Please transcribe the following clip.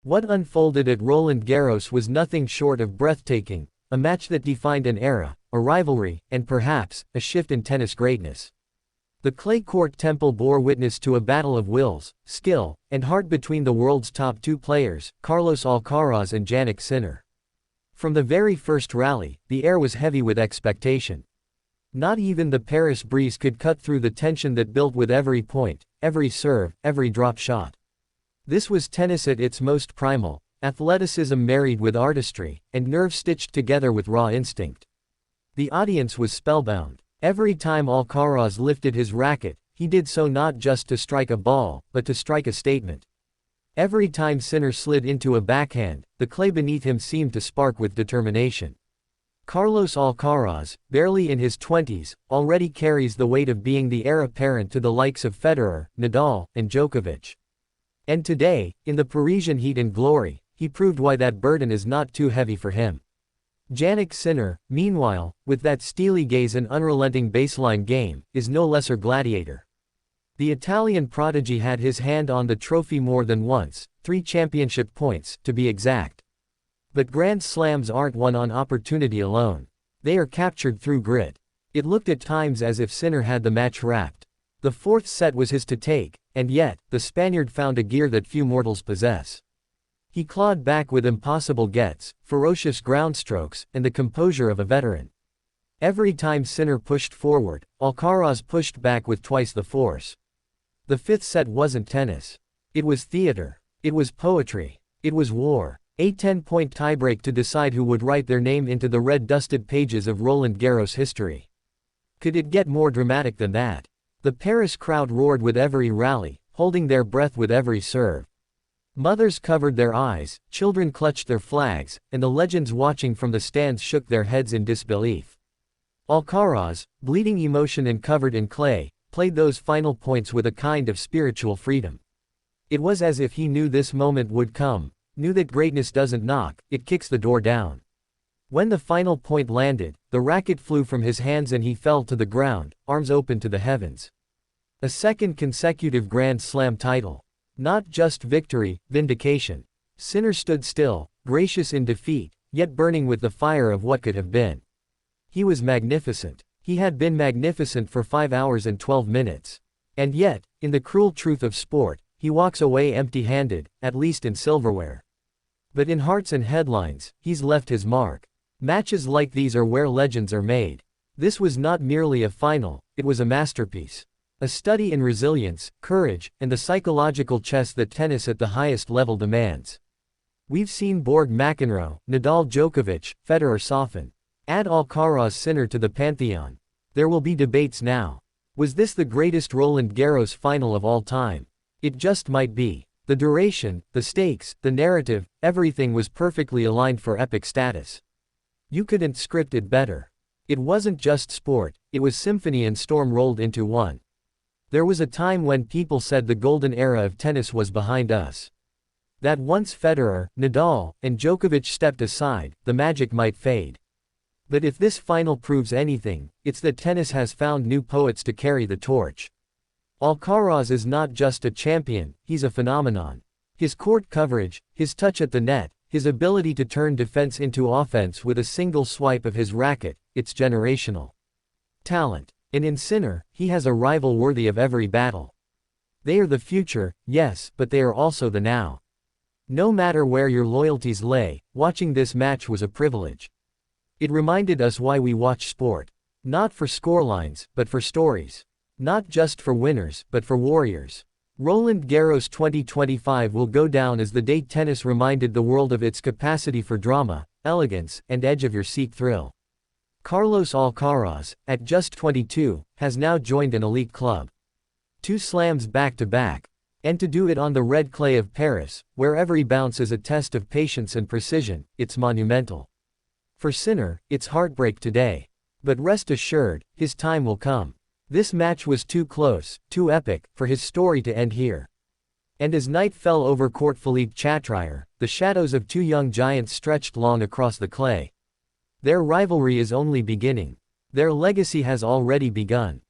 What unfolded at Roland Garros was nothing short of breathtaking, a match that defined an era, a rivalry, and perhaps, a shift in tennis greatness. The clay court temple bore witness to a battle of wills, skill, and heart between the world's top two players, Carlos Alcaraz and Jannik Sinner. From the very first rally, the air was heavy with expectation. Not even the Paris breeze could cut through the tension that built with every point, every serve, every drop shot. This was tennis at its most primal, athleticism married with artistry, and nerve stitched together with raw instinct. The audience was spellbound. Every time Alcaraz lifted his racket, he did so not just to strike a ball, but to strike a statement. Every time Sinner slid into a backhand, the clay beneath him seemed to spark with determination. Carlos Alcaraz, barely in his 20s, already carries the weight of being the heir apparent to the likes of Federer, Nadal, and Djokovic. And today, in the Parisian heat and glory, he proved why that burden is not too heavy for him. Jannik Sinner, meanwhile, with that steely gaze and unrelenting baseline game, is no lesser gladiator. The Italian prodigy had his hand on the trophy more than once, 3 championship points, to be exact. But Grand Slams aren't won on opportunity alone. They are captured through grit. It looked at times as if Sinner had the match wrapped. The 4th set was his to take, and yet, the Spaniard found a gear that few mortals possess. He clawed back with impossible gets, ferocious ground strokes, and the composure of a veteran. Every time Sinner pushed forward, Alcaraz pushed back with twice the force. The 5th set wasn't tennis. It was theater. It was poetry. It was war. A 10-point tiebreak to decide who would write their name into the red-dusted pages of Roland Garros history. Could it get more dramatic than that? The Paris crowd roared with every rally, holding their breath with every serve. Mothers covered their eyes, children clutched their flags, and the legends watching from the stands shook their heads in disbelief. Alcaraz, bleeding emotion and covered in clay, played those final points with a kind of spiritual freedom. It was as if he knew this moment would come, knew that greatness doesn't knock, it kicks the door down. When the final point landed, the racket flew from his hands and he fell to the ground, arms open to the heavens. A second consecutive Grand Slam title. Not just victory, vindication. Sinner stood still, gracious in defeat, yet burning with the fire of what could have been. He was magnificent. He had been magnificent for 5 hours and 12 minutes. And yet, in the cruel truth of sport, he walks away empty-handed, at least in silverware. But in hearts and headlines, he's left his mark. Matches like these are where legends are made. This was not merely a final, it was a masterpiece. A study in resilience, courage, and the psychological chess that tennis at the highest level demands. We've seen Borg McEnroe, Nadal Djokovic, Federer soften. Add Alcaraz Sinner to the pantheon. There will be debates now. Was this the greatest Roland Garros final of all time? It just might be. The duration, the stakes, the narrative, everything was perfectly aligned for epic status. You couldn't script it better. It wasn't just sport, it was symphony and storm rolled into one. There was a time when people said the golden era of tennis was behind us. That once Federer, Nadal, and Djokovic stepped aside, the magic might fade. But if this final proves anything, it's that tennis has found new poets to carry the torch. Alcaraz is not just a champion, he's a phenomenon. His court coverage, his touch at the net, his ability to turn defense into offense with a single swipe of his racket, it's generational talent. And in Sinner, he has a rival worthy of every battle. They are the future, yes, but they are also the now. No matter where your loyalties lay, watching this match was a privilege. It reminded us why we watch sport. Not for scorelines, but for stories. Not just for winners, but for warriors. Roland Garros 2025 will go down as the day tennis reminded the world of its capacity for drama, elegance, and edge-of-your-seat thrill. Carlos Alcaraz, at just 22, has now joined an elite club. 2 slams back-to-back. And to do it on the red clay of Paris, where every bounce is a test of patience and precision, it's monumental. For Sinner, it's heartbreak today. But rest assured, his time will come. This match was too close, too epic, for his story to end here. And as night fell over Court Philippe Chatrier, the shadows of 2 young giants stretched long across the clay. Their rivalry is only beginning. Their legacy has already begun.